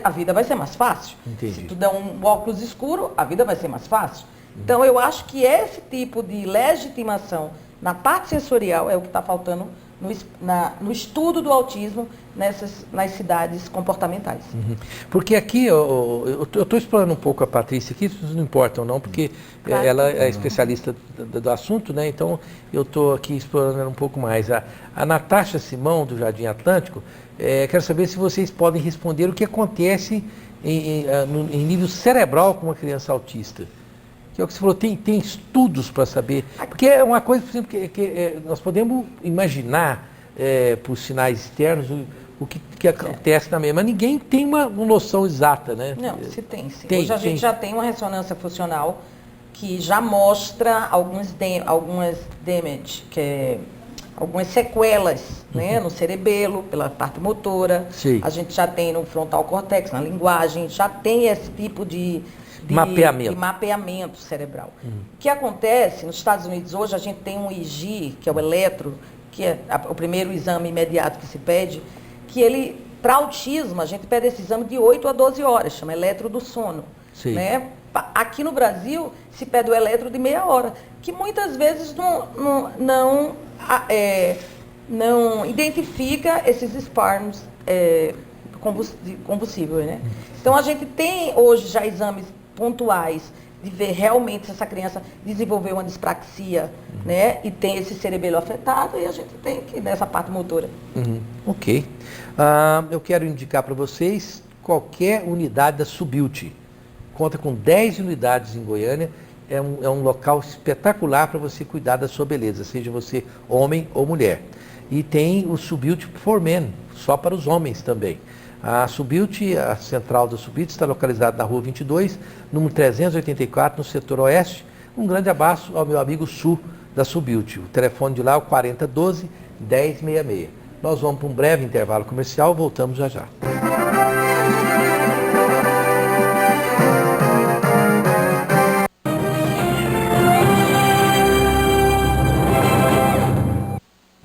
a vida vai ser mais fácil. Entendi. Se tu der um óculos escuro, a vida vai ser mais fácil. Então eu acho que esse tipo de legitimação na parte sensorial é o que está faltando no estudo do autismo nas cidades comportamentais. Porque aqui, eu estou explorando um pouco a Patrícia aqui, isso não importa ou não, porque ela é especialista do assunto, né? Então eu estou aqui explorando ela um pouco mais. A Natasha Simão, do Jardim Atlântico, quero saber se vocês podem responder o que acontece em nível cerebral com uma criança autista. Que é o que você falou, tem estudos para saber. Porque é uma coisa, por exemplo, que nós podemos imaginar, por sinais externos, o que acontece na mente, mas ninguém tem uma noção exata, né? Não, se tem, sim. Hoje a gente já tem uma ressonância funcional que já mostra algumas damage, algumas sequelas, né, no cerebelo, pela parte motora. Sim. A gente já tem no frontal córtex, na linguagem, já tem esse tipo de mapeamento cerebral. O que acontece nos Estados Unidos hoje, a gente tem um EEG, que é o eletro, que é o primeiro exame imediato que se pede, que ele para autismo, a gente pede esse exame de 8 a 12 horas, chama eletro do sono. Sim. Né? Aqui no Brasil, se pede o eletro de meia hora, que muitas vezes não identifica esses espasmos combustíveis, né? Então, a gente tem hoje já exames pontuais de ver realmente se essa criança desenvolveu uma dispraxia, né? E tem esse cerebelo afetado, e a gente tem que nessa parte motora. Ok. Eu quero indicar para vocês qualquer unidade da Subilt. Conta com 10 unidades em Goiânia. É um local espetacular para você cuidar da sua beleza, seja você homem ou mulher. E tem o Subilt for Men, só para os homens também. A Subilt, a central da Subilt, está localizada na Rua 22, número 384, no setor oeste. Um grande abraço ao meu amigo Su, da Subilt. O telefone de lá é o 4012-1066. Nós vamos para um breve intervalo comercial, voltamos já já.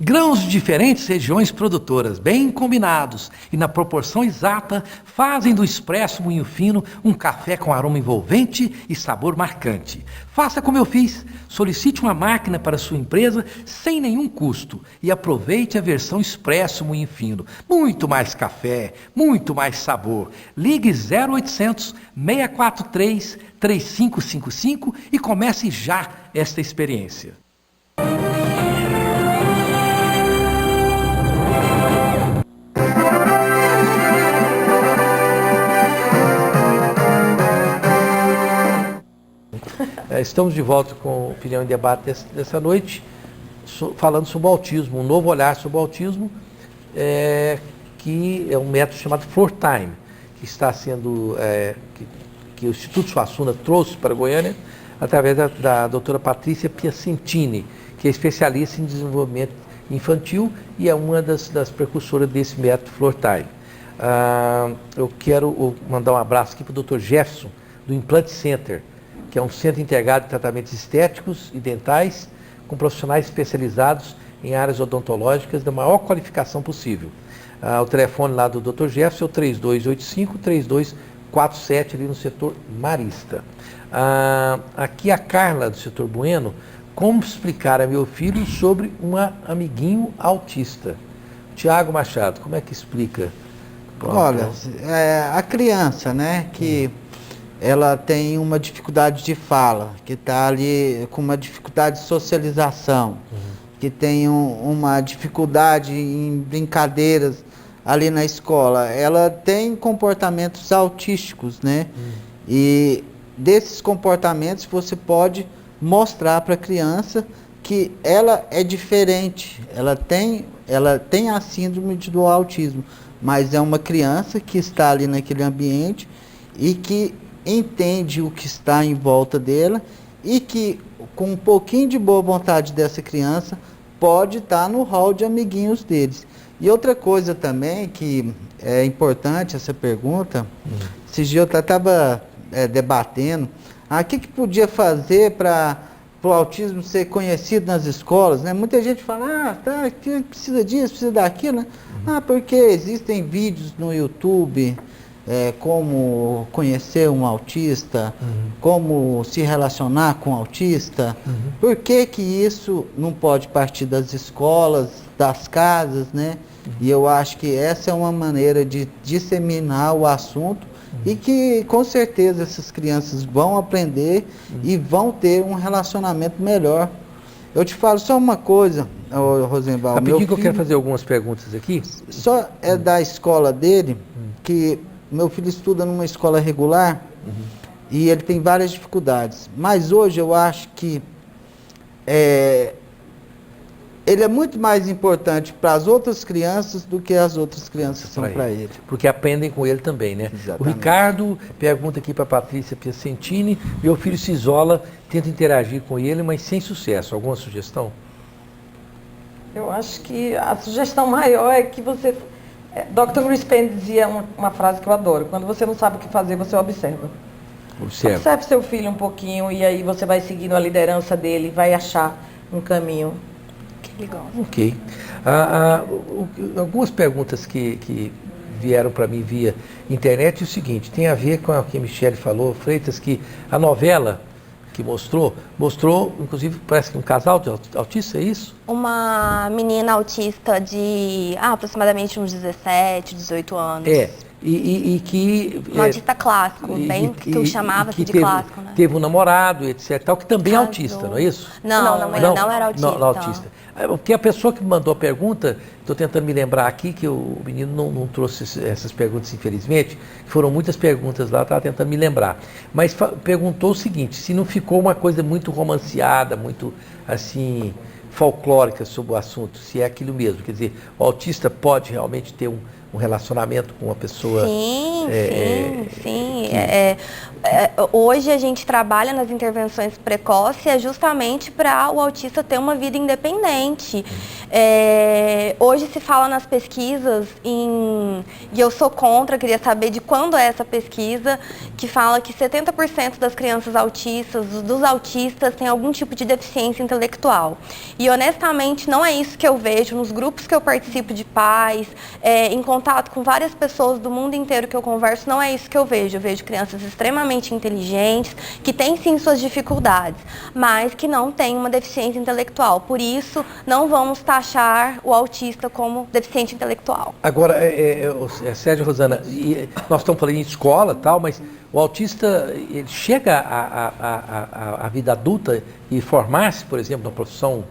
Grãos de diferentes regiões produtoras, bem combinados e na proporção exata, fazem do Expresso Moinho Fino um café com aroma envolvente e sabor marcante. Faça como eu fiz, solicite uma máquina para sua empresa sem nenhum custo e aproveite a versão Expresso Moinho Fino. Muito mais café, muito mais sabor. Ligue 0800 643 3555 e comece já esta experiência. Estamos de volta com Opinião em Debate dessa noite, falando sobre o autismo, um novo olhar sobre o autismo, que é um método chamado For Time, que está sendo, que o Instituto Suassuna trouxe para Goiânia, através da doutora Patrícia Piacentini, que é especialista em desenvolvimento infantil e é uma das precursoras desse método For Time. Eu quero mandar um abraço aqui para o Dr. Jefferson, do Implant Center, que é um centro integrado de tratamentos estéticos e dentais, com profissionais especializados em áreas odontológicas da maior qualificação possível. O telefone lá do Dr. Jefferson é o 3285-3247, ali no setor Marista. Aqui a Carla, do setor Bueno, como explicar a meu filho sobre um amiguinho autista? Tiago Machado, como é que explica? Olha, a criança, né, que ela tem uma dificuldade de fala, que está ali com uma dificuldade de socialização, que tem uma dificuldade em brincadeiras ali na escola. Ela tem comportamentos autísticos, né? E desses comportamentos você pode mostrar para a criança que ela é diferente, ela tem a síndrome do autismo, mas é uma criança que está ali naquele ambiente e que entende o que está em volta dela e que, com um pouquinho de boa vontade dessa criança, pode estar no hall de amiguinhos deles. E outra coisa também que é importante essa pergunta, esses dias eu estava debatendo, o que podia fazer para o autismo ser conhecido nas escolas, né? Muita gente fala, que precisa disso, precisa daquilo, né? Porque existem vídeos no YouTube, como conhecer um autista, como se relacionar com um autista. Por que isso não pode partir das escolas, das casas, né? E eu acho que essa é uma maneira de disseminar o assunto e que com certeza essas crianças vão aprender e vão ter um relacionamento melhor. Eu te falo só uma coisa, Rosenval. Rapidinho que eu quero fazer algumas perguntas aqui. Só é da escola dele, que meu filho estuda numa escola regular e ele tem várias dificuldades. Mas hoje eu acho que ele é muito mais importante para as outras crianças do que as outras crianças são para ele. Porque aprendem com ele também, né? Exatamente. O Ricardo pergunta aqui para a Patrícia Piacentini, meu filho se isola, tenta interagir com ele, mas sem sucesso. Alguma sugestão? Eu acho que a sugestão maior é que você... Dr. Grispen dizia uma frase que eu adoro: quando você não sabe o que fazer, você observa. Observe seu filho um pouquinho e aí você vai seguindo a liderança dele, vai achar um caminho. Que legal. Ok. Algumas perguntas que vieram para mim via internet, é o seguinte, tem a ver com o que a Michele falou, Freitas, que a novela que mostrou, inclusive, parece que um casal de autistas, é isso? Uma menina autista de aproximadamente uns 17, 18 anos. E que... Um autista clássico, bem que chamava-se de clássico, né? Teve um namorado, etc, tal, que também é Casou. autista, não é isso? Não, ele não era autista. Não, autista. Porque a pessoa que mandou a pergunta, estou tentando me lembrar aqui, que o menino não trouxe essas perguntas, infelizmente, foram muitas perguntas lá, estava tentando me lembrar. Mas perguntou o seguinte, se não ficou uma coisa muito romanceada, muito, assim, folclórica sobre o assunto, se é aquilo mesmo. Quer dizer, o autista pode realmente ter um relacionamento com uma pessoa... Sim. Hoje a gente trabalha nas intervenções precoces justamente para o autista ter uma vida independente. Hoje se fala nas pesquisas, e eu sou contra, queria saber de quando é essa pesquisa, que fala que 70% das crianças autistas, dos autistas, têm algum tipo de deficiência intelectual. E honestamente não é isso que eu vejo nos grupos que eu participo de pais, em contato com várias pessoas do mundo inteiro que eu converso, não é isso que eu vejo. Eu vejo crianças extremamente inteligentes, que têm sim suas dificuldades, mas que não têm uma deficiência intelectual. Por isso, não vamos taxar o autista como deficiente intelectual. Agora, Sérgio, Rosana, nós estamos falando em escola e tal, mas o autista, ele chega à vida adulta e formar-se, por exemplo, na profissão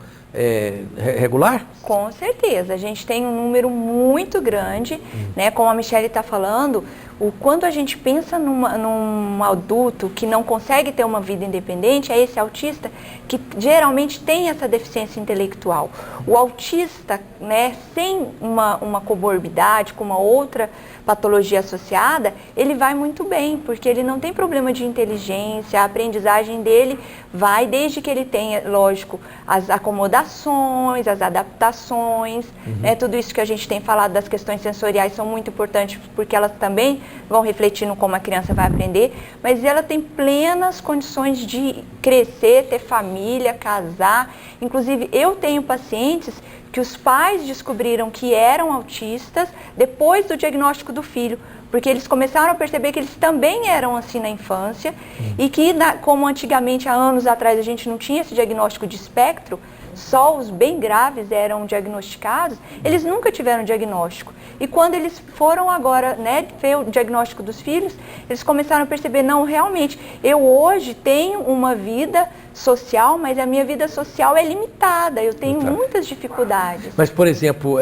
regular? Com certeza, a gente tem um número muito grande, né? Como a Michele está falando, o quando a gente pensa num adulto que não consegue ter uma vida independente, é esse autista que geralmente tem essa deficiência intelectual. O autista, né, sem uma comorbidade, com uma outra patologia associada, ele vai muito bem, porque ele não tem problema de inteligência, a aprendizagem dele vai desde que ele tenha, lógico, as acomodações, as adaptações, né, tudo isso que a gente tem falado das questões sensoriais são muito importantes, porque elas também vão refletir no como a criança vai aprender, mas ela tem plenas condições de crescer, ter família, casar. Inclusive, eu tenho pacientes que os pais descobriram que eram autistas depois do diagnóstico do filho, porque eles começaram a perceber que eles também eram assim na infância e que, como antigamente, há anos atrás, a gente não tinha esse diagnóstico de espectro, só os bem graves eram diagnosticados, eles nunca tiveram diagnóstico. E quando eles foram agora, né, ver o diagnóstico dos filhos, eles começaram a perceber, não, realmente, eu hoje tenho uma vida social, mas a minha vida social é limitada, eu tenho muitas dificuldades. Mas, por exemplo,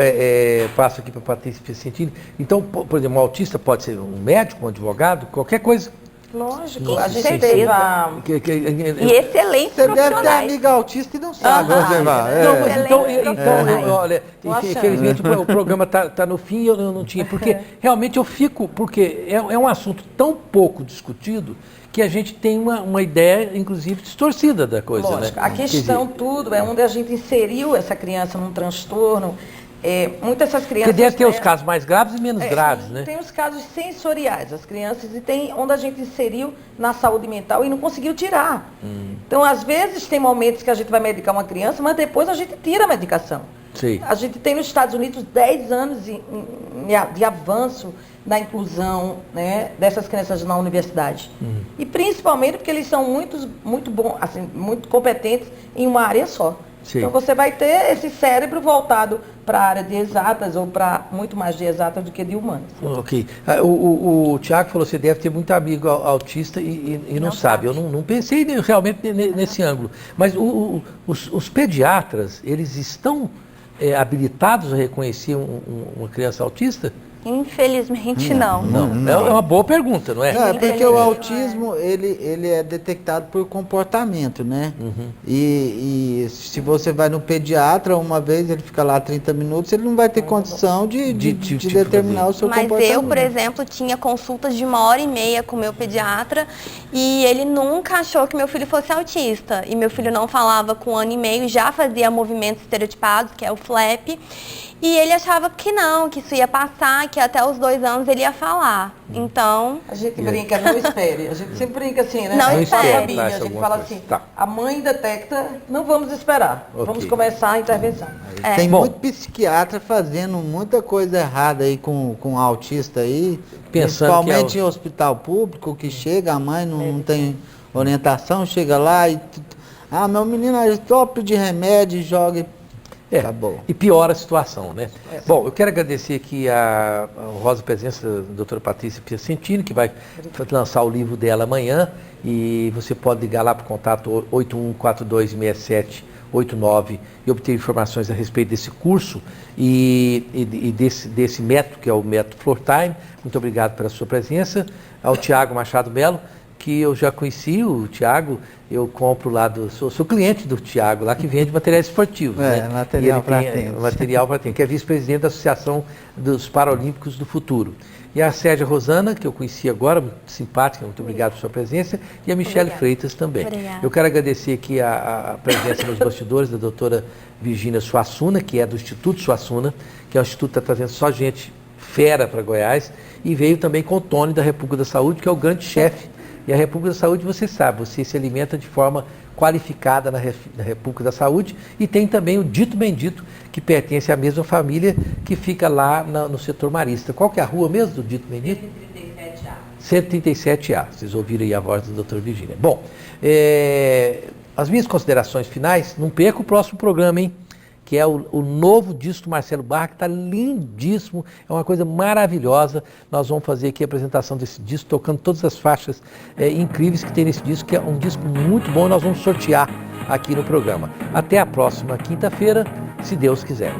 passo aqui para a Patrícia Piacentini, então, por exemplo, um autista pode ser um médico, um advogado, qualquer coisa? Lógico, a gente teve e excelentes Você deve ter profissionais. amiga autista e não sabe observar. Olha, infelizmente o programa está no fim e eu não tinha, porque realmente eu fico, porque é um assunto tão pouco discutido que a gente tem uma ideia, inclusive, distorcida da coisa. Lógico, né? a questão tudo é onde a gente inseriu essa criança num transtorno. Muitas dessas crianças... Porque deve ter os casos mais graves e menos graves, né? Tem os casos sensoriais, as crianças, e tem onde a gente inseriu na saúde mental e não conseguiu tirar. Então, às vezes, tem momentos que a gente vai medicar uma criança, mas depois a gente tira a medicação. Sim. A gente tem nos Estados Unidos 10 anos de avanço na inclusão, né, dessas crianças na universidade. E principalmente porque eles são muito bons, assim, muito competentes em uma área só. Sim. Então você vai ter esse cérebro voltado para a área de exatas ou para muito mais de exatas do que de humanas. Ok. O Tiago falou que você deve ter muito amigo autista e não sabe. Eu não pensei realmente nesse ângulo. Mas os pediatras, eles estão habilitados a reconhecer uma criança autista? Infelizmente não. É uma boa pergunta, não é? Não, é porque o autismo, ele é detectado por comportamento, né? E se você vai no pediatra, uma vez ele fica lá 30 minutos, ele não vai ter condição de determinar o seu comportamento. Mas eu, por exemplo, tinha consultas de 1h30 com o meu pediatra e ele nunca achou que meu filho fosse autista. E meu filho não falava com 1 ano e meio, já fazia movimentos estereotipados, que é o flap. E ele achava que não, que isso ia passar, que até os 2 anos ele ia falar. Então, A gente brinca, não espere. A gente sempre brinca assim, né? Não A gente fala, espere. Fabinho, a gente Alguma fala coisa. assim, Tá. a mãe detecta, não vamos esperar. Ok. Vamos começar a intervenção. Tem Bom. muito psiquiatra fazendo muita coisa errada aí com autista aí, Pensando principalmente que é em hospital público, que chega, a mãe não tem orientação, chega lá e... meu menino é top de remédio e joga e acabou. E piora a situação, né? Bom, eu quero agradecer aqui a honrosa presença da doutora Patrícia Piacentini, que vai lançar o livro dela amanhã, e você pode ligar lá para o contato 81426789 e obter informações a respeito desse curso e desse método, que é o método Floor Time. Muito obrigado pela sua presença. Ao Tiago Machado Melo, que eu já conheci, o Tiago, eu compro lá, sou cliente do Tiago, lá que vende materiais esportivos. Né? Material E ele para tem, tênis. material para tênis, que é vice-presidente da Associação dos Paralímpicos do Futuro. E a Sérgia Rosana, que eu conheci agora, muito simpática, muito obrigado por sua presença, e a Michele Freitas também. Obrigada. Eu quero agradecer aqui a presença nos bastidores da doutora Virgínia Suassuna, que é do Instituto Suassuna, que é um instituto que está trazendo só gente fera para Goiás, e veio também com o Tony da República da Saúde, que é o grande chefe. E a República da Saúde, você sabe, você se alimenta de forma qualificada na República da Saúde, e tem também o Dito Bendito, que pertence à mesma família, que fica lá no setor marista. Qual que é a rua mesmo do Dito Bendito? 137A. Vocês ouviram aí a voz da doutora Virgínia. Bom, as minhas considerações finais, não perca o próximo programa, hein? Que é o novo disco do Marcelo Barra, que está lindíssimo, é uma coisa maravilhosa. Nós vamos fazer aqui a apresentação desse disco, tocando todas as faixas incríveis que tem nesse disco, que é um disco muito bom, e nós vamos sortear aqui no programa. Até a próxima quinta-feira, se Deus quiser.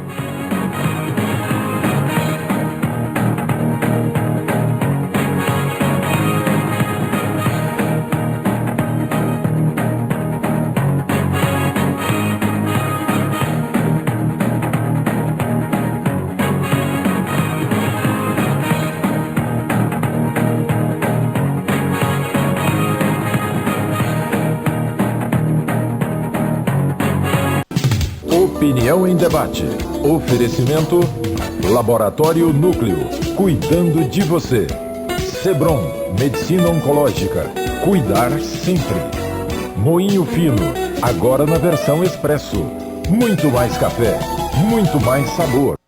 Opinião em debate. Oferecimento Laboratório Núcleo, cuidando de você. Sebron, medicina oncológica, cuidar sempre. Moinho Fino, agora na versão expresso. Muito mais café, muito mais sabor.